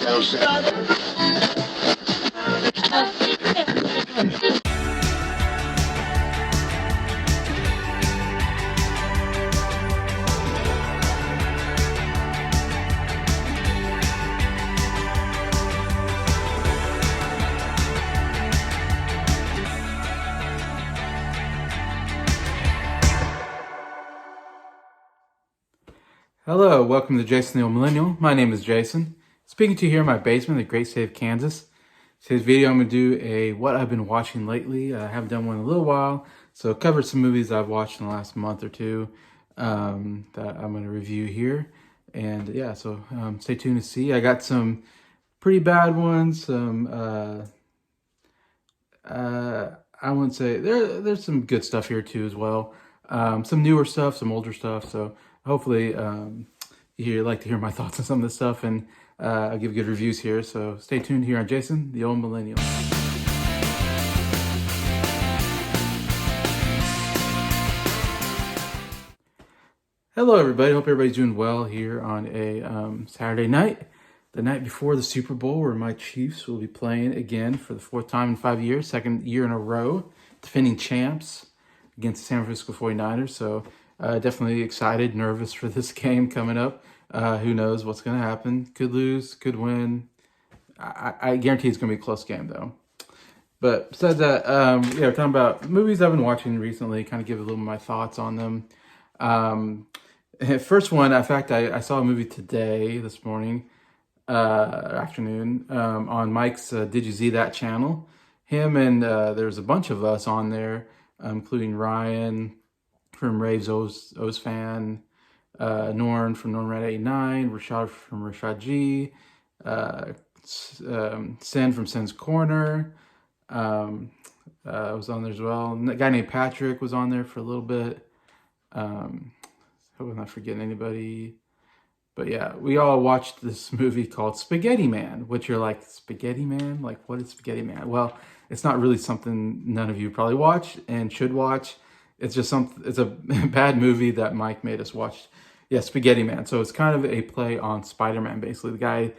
Hello, welcome to Jason the Old Millennial. My name is Jason. Speaking to you here in my basement in the great state of Kansas. Today's video I'm going to do a what I've been watching lately. I haven't done one in a little while, so cover some movies I've watched in the last month or two that I'm going to review here. And yeah, so stay tuned to see. I got some pretty bad ones, some I wouldn't say, there's some good stuff here too as well. Some newer stuff, some older stuff, so hopefully you'd like to hear my thoughts on some of this stuff, and I'll give good reviews here. So stay tuned here on Jason, the Old Millennial. Hello, everybody. Hope everybody's doing well here on a Saturday night, the night before the Super Bowl, where my Chiefs will be playing again for the fourth time in 5 years, second year in a row, defending champs against the San Francisco 49ers. So definitely excited, nervous for this game coming up. Who knows what's going to happen? Could lose, could win. I guarantee it's going to be a close game, though. But besides that, yeah, we're talking about movies I've been watching recently, kind of give a little of my thoughts on them. First one, in fact, I saw a movie today, this morning, afternoon, on Mike's Did You See That channel. Him and there's a bunch of us on there, including Ryan from Raves O's Fan, Norn from Norn Red 89, Rashad from Rashad G, Sen from Sen's Corner was on there as well. A guy named Patrick was on there for a little bit. Hope I'm not forgetting anybody. But yeah, we all watched this movie called Spaghettiman, which you're like, Spaghettiman? Like, what is Spaghettiman? Well, it's not really something none of you probably watch and should watch. It's just it's a bad movie that Mike made us watch. Yeah, Spaghettiman. So it's kind of a play on Spider-Man, basically. The guy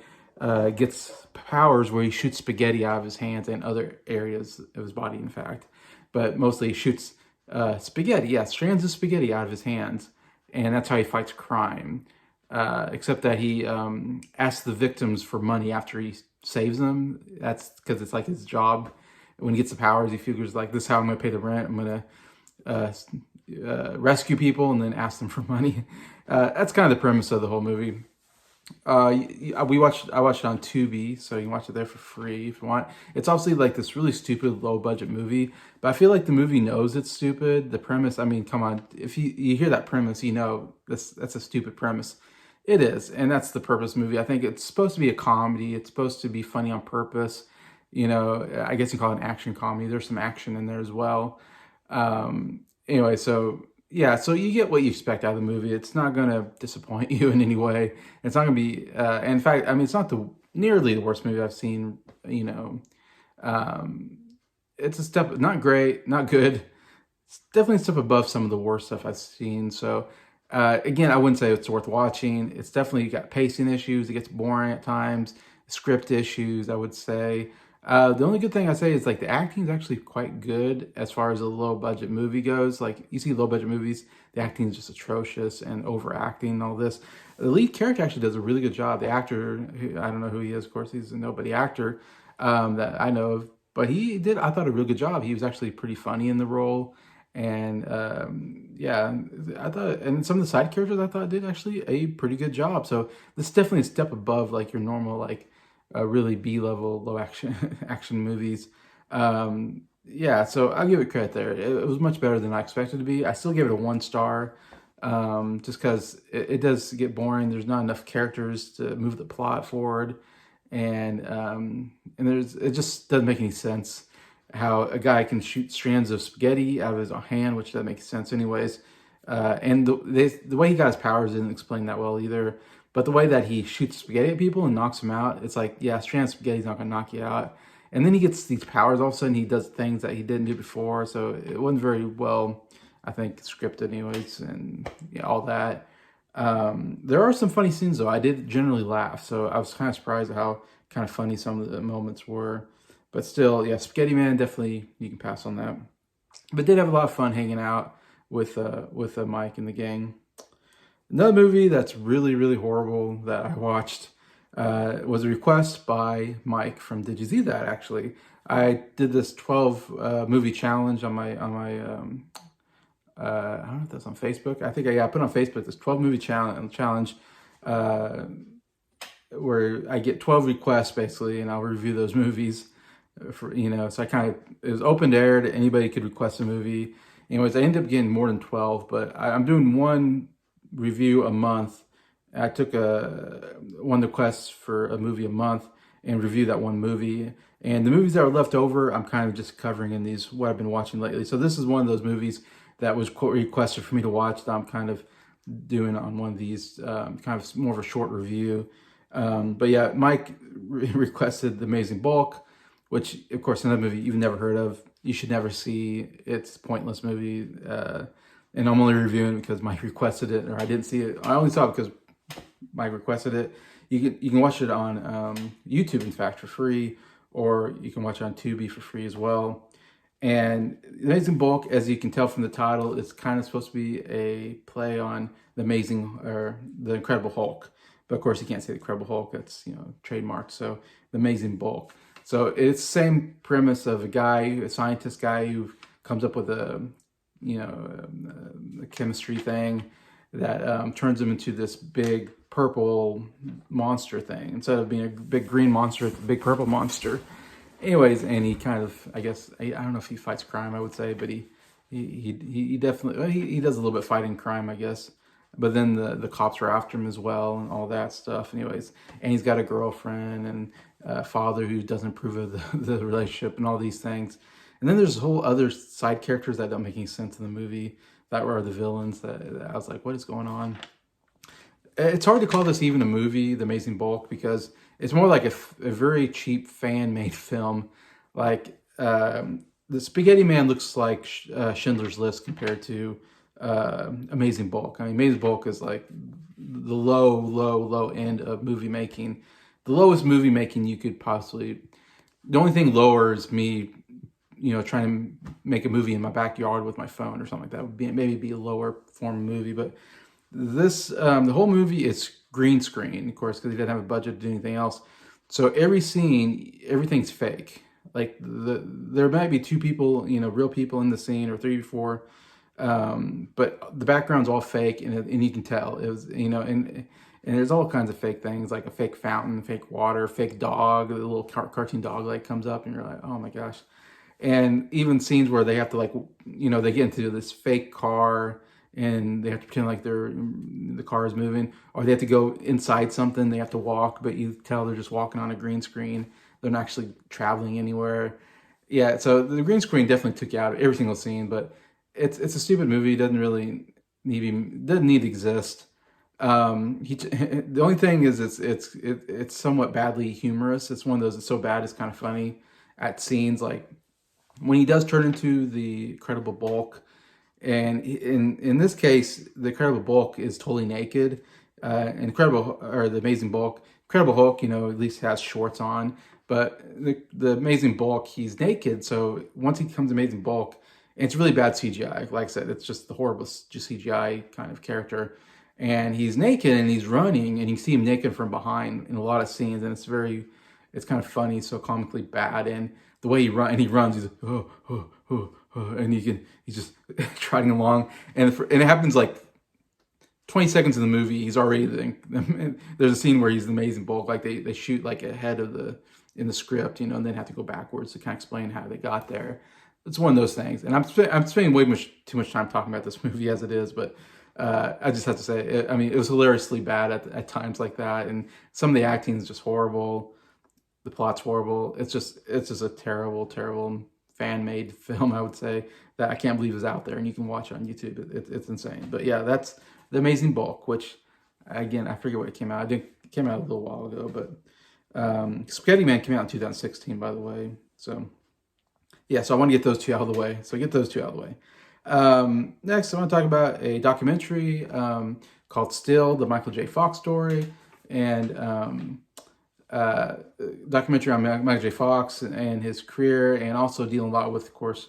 gets powers where he shoots spaghetti out of his hands and other areas of his body, in fact. But mostly he shoots spaghetti, yeah, strands of spaghetti out of his hands. And that's how he fights crime. Except that he asks the victims for money after he saves them. That's because it's like his job. When he gets the powers, he figures like, this is how I'm going to pay the rent. I'm going to rescue people and then ask them for money. That's kind of the premise of the whole movie. I watched it on Tubi, so you can watch it there for free if you want. It's obviously like this really stupid low budget movie, but I feel like the movie knows it's stupid. The premise, I mean, come on, if you hear that premise, you know that's a stupid premise. It is, and that's the purpose of the movie. I think it's supposed to be a comedy. It's supposed to be funny on purpose. You know, I guess you call it an action comedy. There's some action in there as well. Anyway, so yeah, so you get what you expect out of the movie. It's not going to disappoint you in any way. It's not going to be, in fact, I mean, it's not nearly the worst movie I've seen, you know. It's a step, not great, not good. It's definitely a step above some of the worst stuff I've seen. So, again, I wouldn't say it's worth watching. It's definitely got pacing issues. It gets boring at times. Script issues, I would say. The only good thing I say is like the acting is actually quite good as far as a low budget movie goes. Like you see low budget movies, the acting is just atrocious and overacting and all this. The lead character actually does a really good job. The actor, I don't know who he is, of course, he's a nobody actor that I know of, but he did, I thought, a real good job. He was actually pretty funny in the role. And yeah, I thought, and some of the side characters I thought did actually a pretty good job. So this is definitely a step above like your normal, like, really B-level low action movies. Yeah, so I'll give it credit there. It was much better than I expected it to be. I still give it a 1 star, just because it does get boring. There's not enough characters to move the plot forward, and it just doesn't make any sense how a guy can shoot strands of spaghetti out of his hand, which doesn't make sense anyways. And the way he got his powers didn't explain that well either. But the way that he shoots spaghetti at people and knocks them out, it's like, yeah, strand of spaghetti's not going to knock you out. And then he gets these powers. All of a sudden, he does things that he didn't do before. So it wasn't very well, I think, scripted anyways, and yeah, all that. There are some funny scenes though. I did generally laugh, so I was kind of surprised at how kind of funny some of the moments were. But still, yeah, Spaghetti Man, definitely you can pass on that. But did have a lot of fun hanging out with Mike and the gang. Another movie that's really really horrible that I watched was a request by Mike from Did You See That? Actually, I did this 12 movie challenge on I don't know if that's on Facebook. I think I put on Facebook this 12 movie challenge uh, where I get 12 requests basically, and I'll review those movies. So I kind of it was open aired. Anybody could request a movie. Anyways, I ended up getting more than 12, but I'm doing one review a month. I took one request for a movie a month and review that one movie. And the movies that were left over, I'm kind of just covering in these what I've been watching lately. So this is one of those movies that was requested for me to watch that I'm kind of doing on one of these kind of more of a short review. But yeah, Mike requested The Amazing Bulk, which of course another movie you've never heard of. You should never see. It's a pointless movie. And I'm only reviewing it because Mike requested it, or I didn't see it. I only saw it because Mike requested it. You can watch it on YouTube, in fact, for free, or you can watch it on Tubi for free as well. And The Amazing Bulk, as you can tell from the title, is kind of supposed to be a play on the the Incredible Hulk. But of course, you can't say the Incredible Hulk; that's trademarked. So The Amazing Bulk. So it's the same premise of a scientist guy who comes up with a chemistry thing that turns him into this big purple monster thing. Instead of being a big green monster, it's a big purple monster. Anyways, and he kind of, I guess, I don't know if he fights crime, I would say, but he definitely, well, he does a little bit fighting crime, I guess. But then the cops are after him as well and all that stuff. Anyways, and he's got a girlfriend and a father who doesn't approve of the relationship and all these things. And then there's whole other side characters that don't make any sense in the movie that were the villains that I was like, what is going on? It's hard to call this even a movie, The Amazing Bulk, because it's more like a very cheap fan-made film. Like the Spaghetti Man looks like Schindler's List compared to Amazing Bulk. I mean, Amazing Bulk is like the low end of movie making. The lowest movie making you could possibly. The only thing lower is me, trying to make a movie in my backyard with my phone or something like that. Would be a lower form of movie, but this the whole movie is green screen, of course, because he didn't have a budget to do anything else. So every scene, everything's fake. Like there might be two people, real people in the scene, or three or four, but the background's all fake, and you can tell it was, and there's all kinds of fake things, like a fake fountain, fake water, fake dog, the little cartoon dog like comes up, and you're like, oh my gosh. And even scenes where they have to they get into this fake car and they have to pretend like the car is moving, or they have to go inside something. They have to walk, but you tell they're just walking on a green screen. They're not actually traveling anywhere. Yeah, so the green screen definitely took you out of every single scene, but it's a stupid movie. It doesn't need to exist. The only thing is it's somewhat badly humorous. It's one of those that's so bad it's kind of funny at scenes like when he does turn into the Incredible Bulk. And in this case, the Incredible Bulk is totally naked. The Amazing Bulk, Incredible Hulk, at least has shorts on. But the Amazing Bulk, he's naked. So once he becomes Amazing Bulk, it's really bad CGI. Like I said, it's just the horrible just CGI kind of character. And he's naked and he's running, and you see him naked from behind in a lot of scenes, and it's kind of funny, so comically bad. And the way he runs, he's like, and he's just trotting along, and it happens like 20 seconds in the movie. He's already there's a scene where he's the Amazing Bulk, like they shoot like ahead of in the script, and then have to go backwards to kind of explain how they got there. It's one of those things, and I'm spending too much time talking about this movie as it is, but I just have to say, it was hilariously bad at times like that, and some of the acting is just horrible. The plot's horrible. It's just a terrible fan-made film, I would say, that I can't believe is out there, and you can watch it on YouTube. It's insane. But yeah, that's The Amazing Bulk, which, again, I forget what it came out. I think it came out a little while ago, but Spaghetti Man came out in 2016, by the way. So yeah, so I want to get those two out of the way. Next, I want to talk about a documentary called Still, the Michael J. Fox story, and uh, documentary on Michael J. Fox and his career, and also dealing a lot with, of course,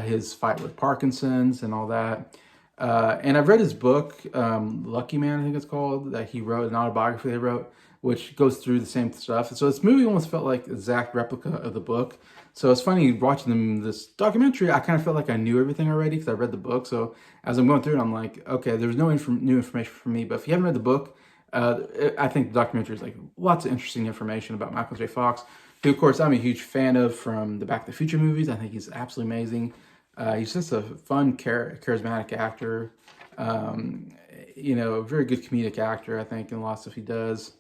his fight with Parkinson's and all that. And I've read his book, Lucky Man, I think it's called, that he wrote, an autobiography they wrote, which goes through the same stuff. So this movie almost felt like exact replica of the book. So it's funny watching them this documentary. I kind of felt like I knew everything already because I read the book. So as I'm going through it, I'm like, okay, there's no new information for me. But if you haven't read the book, I think the documentary is like lots of interesting information about Michael J. Fox, who, of course, I'm a huge fan of from the Back to the Future movies. I think he's absolutely amazing. He's just a fun, charismatic actor. Um, a very good comedic actor, I think, in lots of stuff he does.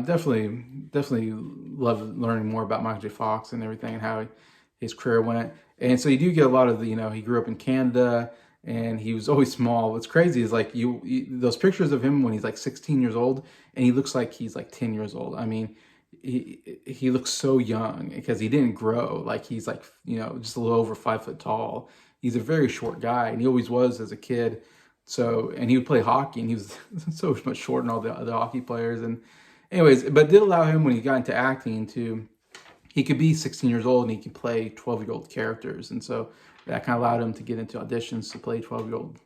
Definitely love learning more about Michael J. Fox and everything and how his career went. And so you do get a lot of the, he grew up in Canada and he was always small. What's crazy is like those pictures of him when he's like 16 years old and he looks like he's like 10 years old. I mean, he looks so young because he didn't grow. Like he's like, just a little over 5 foot tall. He's a very short guy and he always was as a kid. So, and he would play hockey and he was so much shorter than all the other hockey players. And anyways, but it did allow him when he got into acting to, he could be 16 years old and he could play 12-year-old characters. And so that kind of allowed him to get into auditions to play 12-year-old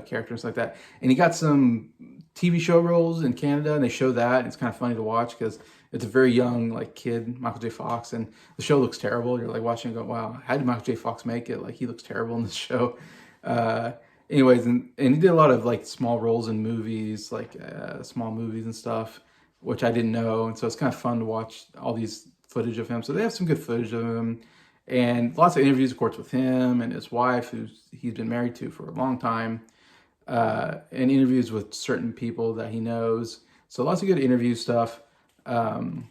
characters like that. And he got some TV show roles in Canada and they show that. It's kind of funny to watch because it's a very young like kid, Michael J. Fox, and the show looks terrible. You're like watching and go, wow, how did Michael J. Fox make it? Like he looks terrible in this show. Uh, Anyways, and he did a lot of like small roles in movies, like small movies and stuff, which I didn't know. And so it's kind of fun to watch all these footage of him. So they have some good footage of him and lots of interviews, of course, with him and his wife, who he's been married to for a long time, and interviews with certain people that he knows. So lots of good interview stuff, and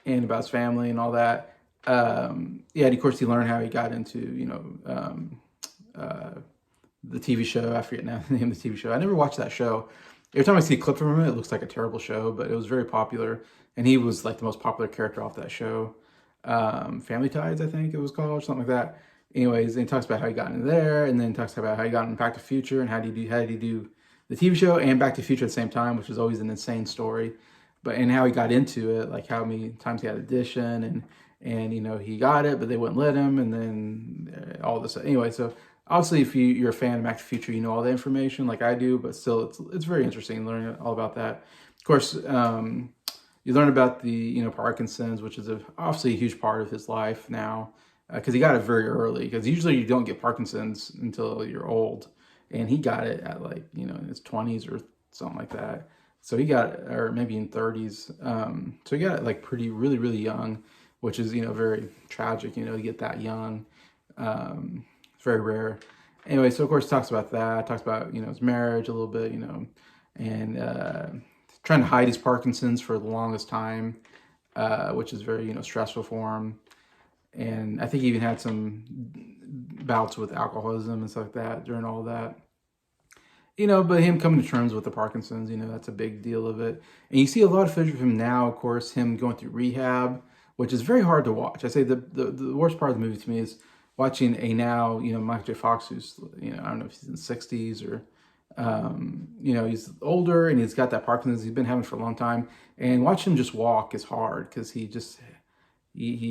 about his family and all that. Yeah, and of course, he learned how he got into, the TV show. I forget now the name of the TV show. I never watched that show. Every time I see a clip from it, it looks like a terrible show, but it was very popular. And he was like the most popular character off that show. Family Ties, I think it was called, or something like that. Anyways, and he talks about how he got into there, and then talks about how he got in Back to the Future and how did he do the TV show and Back to the Future at the same time, which is always an insane story. But and how he got into it, like how many times he had audition and he got it, but they wouldn't let him, and then all this. Anyway, so obviously, if you're a fan of Back to the Future, you know all the information like I do, but still, it's very interesting learning all about that. Of course, you learn about the Parkinson's, which is obviously a huge part of his life now, because he got it very early. Because usually you don't get Parkinson's until you're old, and he got it at like in his 20s or something like that. So he got it, or maybe in 30s. So he got it like really young, which is very tragic. To get that young. It's very rare. Anyway, so of course talks about that. Talks about his marriage a little bit. And trying to hide his Parkinson's for the longest time, which is very stressful for him. And I think he even had some bouts with alcoholism and stuff like that during all that. But him coming to terms with the Parkinson's, that's a big deal of it. And you see a lot of footage of him now, of course, him going through rehab, which is very hard to watch. I say the worst part of the movie to me is watching a now, Michael J. Fox, who's, I don't know if he's in the 60s or, he's older and he's got that Parkinson's he's been having for a long time. And watching him just walk is hard because he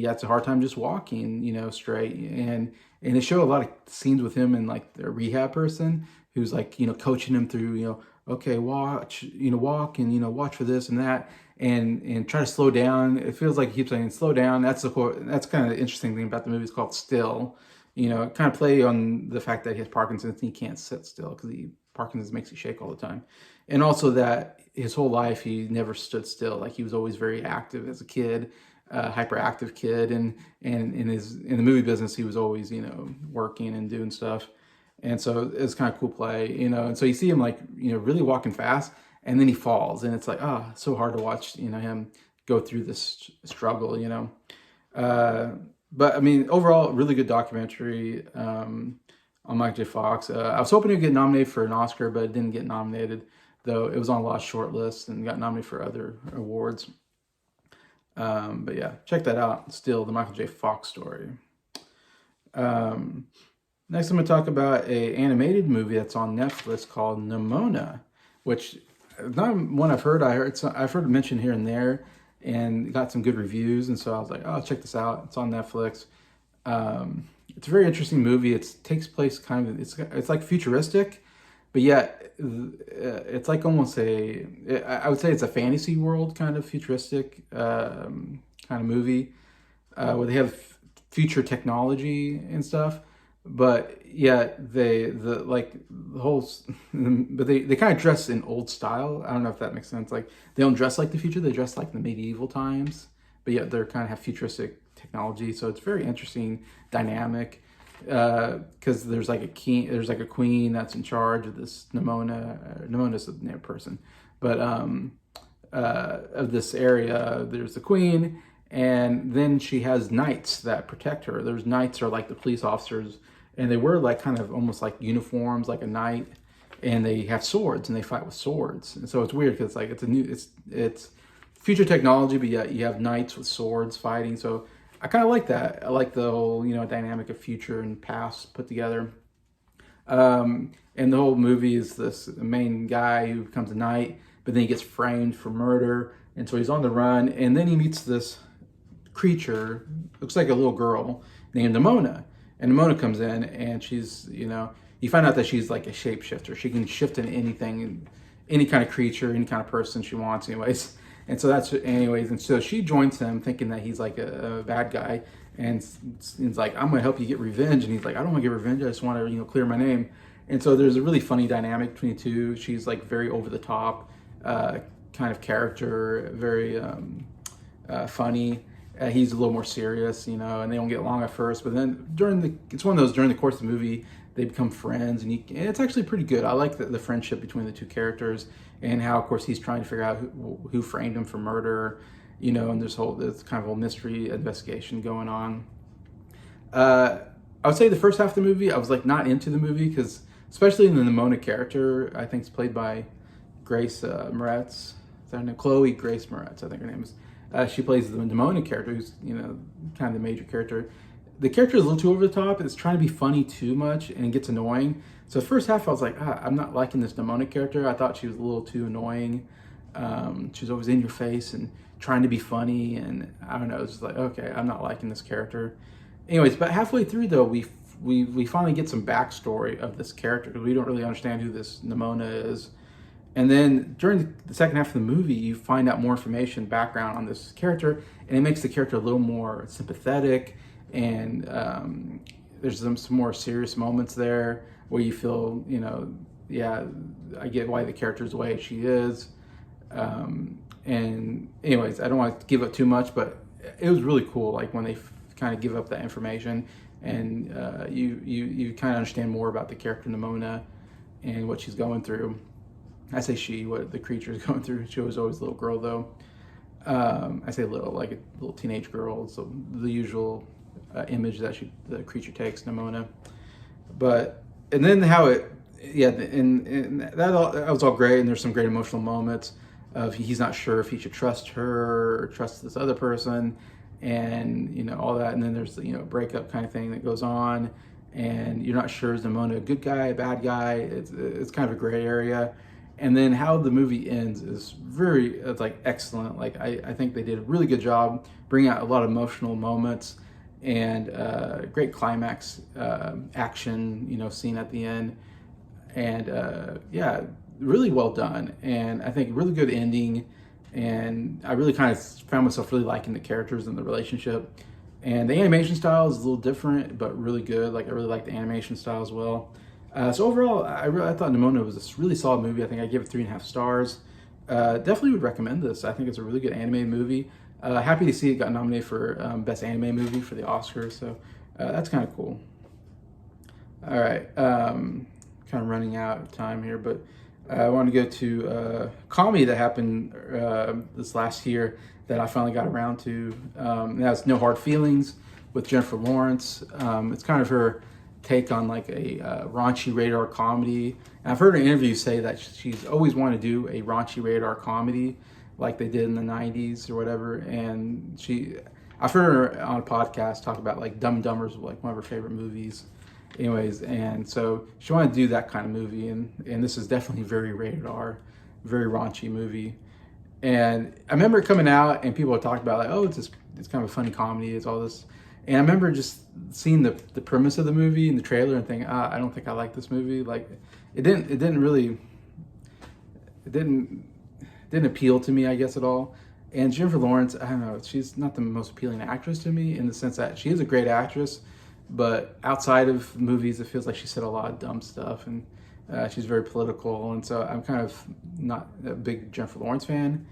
has a hard time just walking, straight. And they show a lot of scenes with him and like the rehab person who's like, coaching him through, okay, watch, walk and, watch for this and that. And try to slow down. It feels like he keeps saying slow down. That's kind of the interesting thing about the movie. It's called Still. Kind of play on the fact that he has Parkinson's and he can't sit still because Parkinson's makes you shake all the time. And also that his whole life he never stood still. Like he was always very active as a kid, hyperactive kid, and in the movie business he was always working and doing stuff. And so it's kind of cool play, And so you see him like really walking fast. And then he falls, and it's like, so hard to watch, him go through this struggle, But I mean, overall, really good documentary on Mike J. Fox. I was hoping he'd get nominated for an Oscar, but it didn't get nominated, though it was on a lot of short lists and got nominated for other awards. But yeah, check that out. Still, the Michael J. Fox story. Um, Next, I'm going to talk about a animated movie that's on Netflix called Nimona, which not one I've heard. I've heard it mentioned here and there, and got some good reviews. And so I was like, oh, check this out. It's on Netflix. It's a very interesting movie. It takes place kind of it's like futuristic, but yet it's like almost I would say it's a fantasy world kind of futuristic kind of movie where they have future technology and stuff, but yet the whole but they kind of dress in old style. I don't know if that makes sense. Like they don't dress like the future; they dress like the medieval times, but yet they're kind of have futuristic technology. So it's very interesting dynamic because there's like a king, there's like a queen that's in charge of this Nimona. Nimona's the name of person, but of this area. There's the queen, and then she has knights that protect her. Those knights are like the police officers, and they wear like kind of almost like uniforms, like a knight, and they have swords and they fight with swords. And so it's weird because like it's future technology, but yet you have knights with swords fighting. So I kind of like that. I like the whole dynamic of future and past put together. And the whole movie is this main guy who becomes a knight, but then he gets framed for murder, and so he's on the run. And then he meets this creature, looks like a little girl named Nimona. And Nimona comes in, and she's you find out that she's like a shapeshifter. She can shift into anything, any kind of creature, any kind of person she wants, anyways. And so and so she joins him thinking that he's like a bad guy, and he's like, I'm gonna help you get revenge. And he's like, I don't want to get revenge, I just want to clear my name. And so there's a really funny dynamic between the two. She's like very over the top kind of character, very funny. He's a little more serious, and they don't get along at first, but then it's one of those during the course of the movie they become friends, and it's actually pretty good. I like the friendship between the two characters, and how of course he's trying to figure out who framed him for murder, and this kind of whole mystery investigation going on. I would say the first half of the movie I was like not into the movie because especially in the Nimona character, I think it's played by Grace Moretz. Is that her name? Chloe Grace Moretz, I think her name is. She plays the Nimona character, who's kind of the major character. The character is a little too over the top. It's trying to be funny too much, and it gets annoying. So the first half, I was like, I'm not liking this Nimona character. I thought she was a little too annoying. She was always in your face and trying to be funny, and I don't know. It's just like, okay, I'm not liking this character. Anyways, but halfway through though, we finally get some backstory of this character because we don't really understand who this Nimona is. And then during the second half of the movie, you find out more information, background on this character, and it makes the character a little more sympathetic. And there's some more serious moments there where you feel, yeah, I get why the character's the way she is. And anyways, I don't want to give up too much, but it was really cool. Like when they kind of give up that information, and you kind of understand more about the character Nimona and what she's going through. I say she, what the creature is going through. She was always a little girl though. I say little, like a little teenage girl. So the usual image that the creature takes, Nimona. And then how it, yeah, and that was all great. And there's some great emotional moments of he's not sure if he should trust her or trust this other person, and all that. And then there's breakup kind of thing that goes on, and you're not sure is Nimona a good guy, a bad guy. It's kind of a gray area. And then how the movie ends is it's like excellent. Like I think they did a really good job bringing out a lot of emotional moments, and great climax action scene at the end, and yeah, really well done. And I think really good ending, and I really kind of found myself really liking the characters and the relationship. And the animation style is a little different but really good. Like I really like the animation style as well. So overall, I thought Nimona was a really solid movie. I think I gave it 3.5 stars. Definitely would recommend this. I think it's a really good animated movie. Happy to see it got nominated for Best Anime Movie for the Oscars. So that's kind of cool. All right, kind of running out of time here, but I want to go to a comedy that happened this last year that I finally got around to. That's No Hard Feelings with Jennifer Lawrence. It's kind of her take on like a raunchy radar comedy. And I've heard her in interviews say that she's always wanted to do a raunchy radar comedy like they did in the 90s or whatever. And I've heard her on a podcast talk about like Dumb and Dumber's like one of her favorite movies. Anyways, and so she wanted to do that kind of movie, and this is definitely very rated R, very raunchy movie. And I remember it coming out, and people were talking about like, oh, it's kind of a funny comedy, it's all this. And I remember just seeing the premise of the movie and the trailer and thinking, I don't think I like this movie. Like, it didn't appeal to me, I guess, at all. And Jennifer Lawrence, I don't know, she's not the most appealing actress to me in the sense that she is a great actress, but outside of movies, it feels like she said a lot of dumb stuff, and she's very political, and so I'm kind of not a big Jennifer Lawrence fan.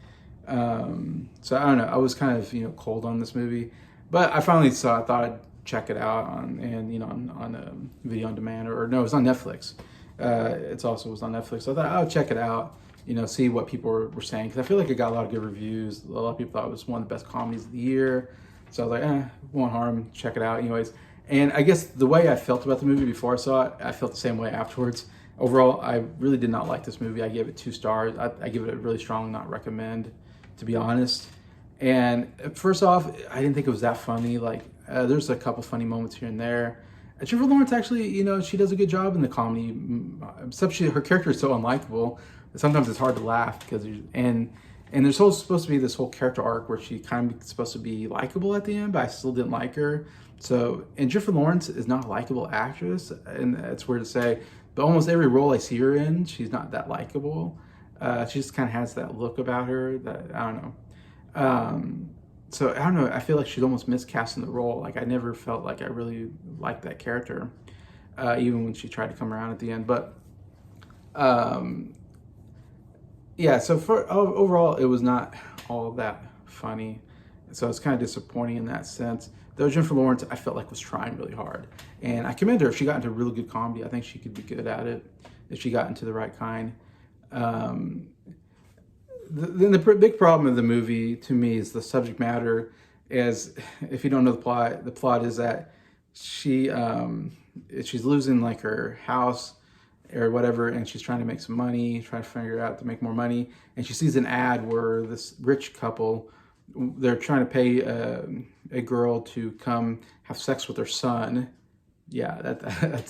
So I don't know, I was kind of cold on this movie, but I finally saw. I thought I'd check it out on video on demand, or no, it was on Netflix. It's also was on Netflix, so I thought I'll check it out. See what people were saying, because I feel like it got a lot of good reviews. A lot of people thought it was one of the best comedies of the year. So I was like, won't harm, check it out anyways. And I guess the way I felt about the movie before I saw it, I felt the same way afterwards. Overall, I really did not like this movie. I gave it 2 stars. I give it a really strong not recommend, to be honest. And first off, I didn't think it was that funny. Like, there's a couple funny moments here and there. Jennifer Lawrence actually, she does a good job in the comedy, except her character is so unlikable. Sometimes it's hard to laugh because and there's supposed to be this whole character arc where she kind of supposed to be likable at the end, but I still didn't like her. So, and Jennifer Lawrence is not a likable actress, and it's weird to say, but almost every role I see her in, she's not that likable. She just kind of has that look about her that I don't know. So I don't know. I feel like she's almost miscast in the role. Like I never felt like I really liked that character, even when she tried to come around at the end. But yeah. So for overall, it was not all that funny. So it's kind of disappointing in that sense. Though Jennifer Lawrence, I felt like was trying really hard, and I commend her. If she got into really good comedy, I think she could be good at it if she got into the right kind. Then the big problem of the movie to me is the subject matter. As if you don't know the plot is that she's losing like her house or whatever, and she's trying to make some money, trying to figure out to make more money, and she sees an ad where this rich couple, they're trying to pay a girl to come have sex with their son. Yeah,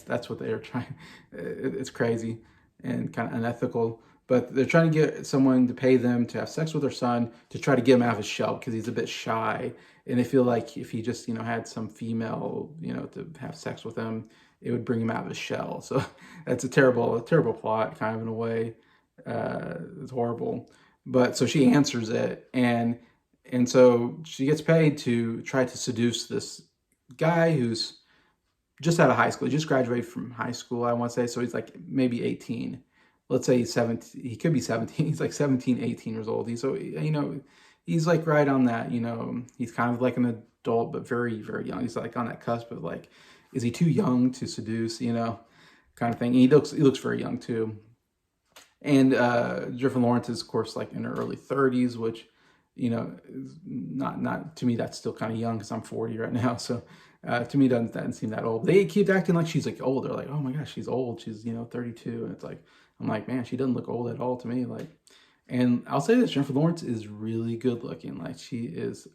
that's what they are trying. It's crazy and kind of unethical. But they're trying to get someone to pay them to have sex with their son to try to get him out of his shell because he's a bit shy. And they feel like if he just, had some female, to have sex with him, it would bring him out of his shell. So that's a terrible plot, kind of in a way. It's horrible. But so she answers it, and so she gets paid to try to seduce this guy who's just out of high school. He just graduated from high school, I want to say. So he's like maybe 18. Let's say he's 17. He could be 17. He's like 17, 18 years old. He's like right on that, he's kind of like an adult, but very, very young. He's like on that cusp of like, is he too young to seduce, kind of thing. And he looks very young too. And Jennifer Lawrence is, of course, like in her early 30s, which, is not to me, that's still kind of young because I'm 40 right now. So to me, doesn't seem that old. They keep acting like she's like old. They're like, oh my gosh, she's old. She's 32, and it's like, I'm like, man, she doesn't look old at all to me. Like, and I'll say this: Jennifer Lawrence is really good looking. Like, she is,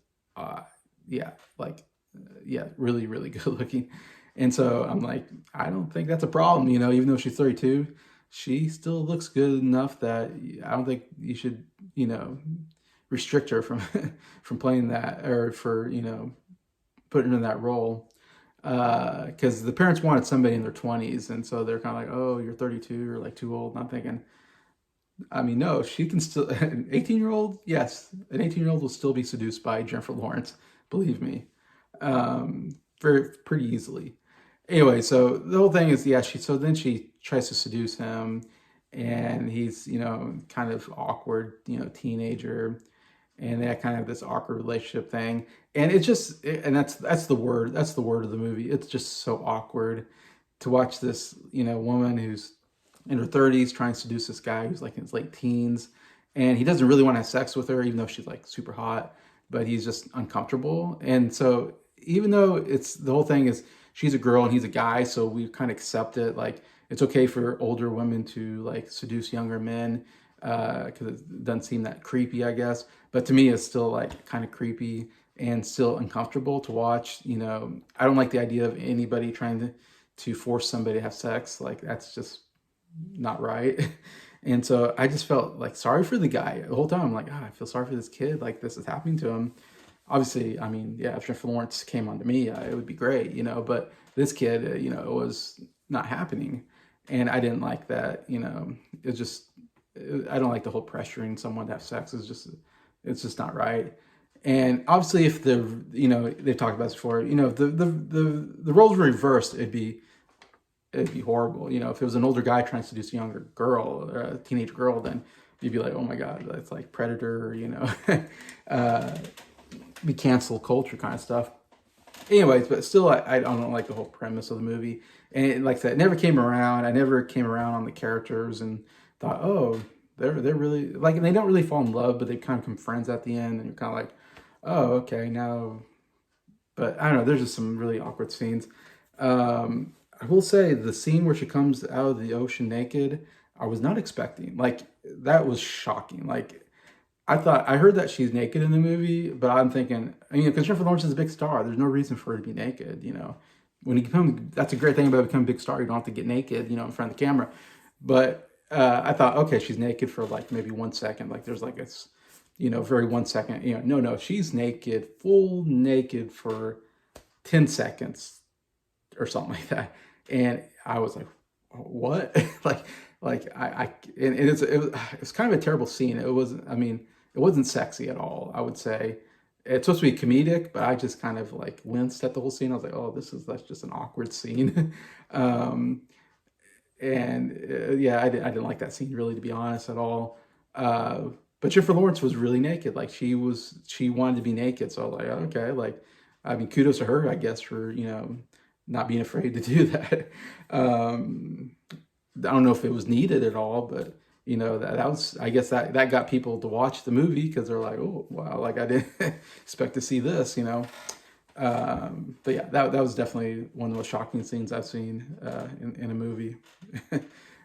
really, really good looking. And so I'm like, I don't think that's a problem. Even though she's 32, she still looks good enough that I don't think you should, restrict her from from playing that, or for putting her in that role. Because the parents wanted somebody in their 20s, and so they're kind of like, oh, you're 32, you're like too old. And I'm thinking, I mean, no, she can still, an 18-year-old, yes, an 18-year-old will still be seduced by Jennifer Lawrence, believe me, pretty easily. Anyway, so the whole thing is, so then she tries to seduce him, and he's, kind of awkward, teenager, and they kind of have this awkward relationship thing. And it's just, and that's the word of the movie. It's just so awkward to watch this, woman who's in her 30s trying to seduce this guy who's like in his late teens, and he doesn't really want to have sex with her, even though she's like super hot, but he's just uncomfortable. And so even though it's, the whole thing is she's a girl and he's a guy, so we kind of accept it. Like, it's okay for older women to like seduce younger men, because it doesn't seem that creepy, I guess. But to me, it's still like kind of creepy. and still uncomfortable to watch. You know, I don't like the idea of anybody trying to force somebody to have sex. Like, that's just not right. And so I just felt like sorry for the guy the whole time. I'm like, I feel sorry for this kid. Like, this is happening to him. Obviously, I mean, yeah, if Jennifer Lawrence came on to me, it would be great, you know, but this kid, it was not happening. And I didn't like that, you know, I don't like the whole pressuring someone to have sex. It's just not right. And obviously, if they've talked about this before, you know, the roles were reversed, it'd be horrible. You know, if it was an older guy trying to seduce a younger girl, or a teenage girl, then you'd be like, oh my God, that's like Predator, you know, be cancel culture kind of stuff. Anyways, but still, I don't like the whole premise of the movie. And like I said, it never came around. I never came around on the characters and thought, oh, they're really, like, and they don't really fall in love, but they kind of become friends at the end. And you're kind of like, oh, okay, now. But I don't know, there's just some really awkward scenes. I will say the scene where she comes out of the ocean naked, I was not expecting. Like, that was shocking. Like, I heard that she's naked in the movie, but I'm thinking, because Jennifer Lawrence is a big star, there's no reason for her to be naked, you know. That's a great thing about becoming a big star, you don't have to get naked, you know, in front of the camera. But I thought, okay, she's naked for like maybe 1 second, like there's like this, you know, very 1 second, you know, no, she's naked, full naked for 10 seconds or something like that. And I was like, what? It was kind of a terrible scene. It wasn't sexy at all, I would say. It's supposed to be comedic, but I just kind of like winced at the whole scene. I was like, oh, that's just an awkward scene. Yeah, I didn't like that scene really, to be honest, at all. But Jennifer Lawrence was really naked. Like, she wanted to be naked. So I was like, okay, like, I mean, kudos to her, I guess, for, you know, not being afraid to do that. I don't know if it was needed at all, but you know, that was, I guess that got people to watch the movie because they're like, oh wow, like I didn't expect to see this, you know. But yeah, that was definitely one of the most shocking scenes I've seen in a movie,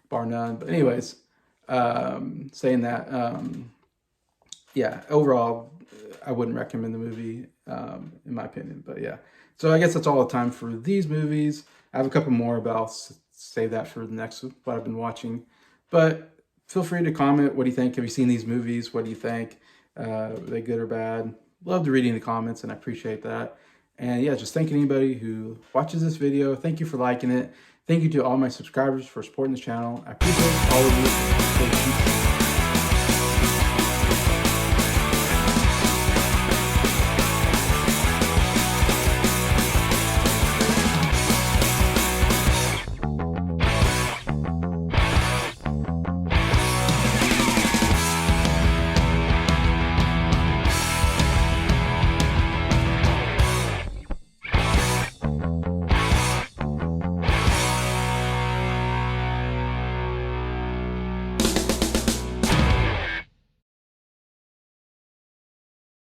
bar none. But anyways, saying that, yeah, overall, I wouldn't recommend the movie, in my opinion. But yeah, so I guess that's all the time for these movies. I have a couple more, but I'll save that for the next what I've been watching. But feel free to comment. What do you think? Have you seen these movies? What do you think? Are they good or bad? Love to read in the comments, and I appreciate that. And yeah, just thank anybody who watches this video. Thank you for liking it. Thank you to all my subscribers for supporting this channel. I appreciate all of you.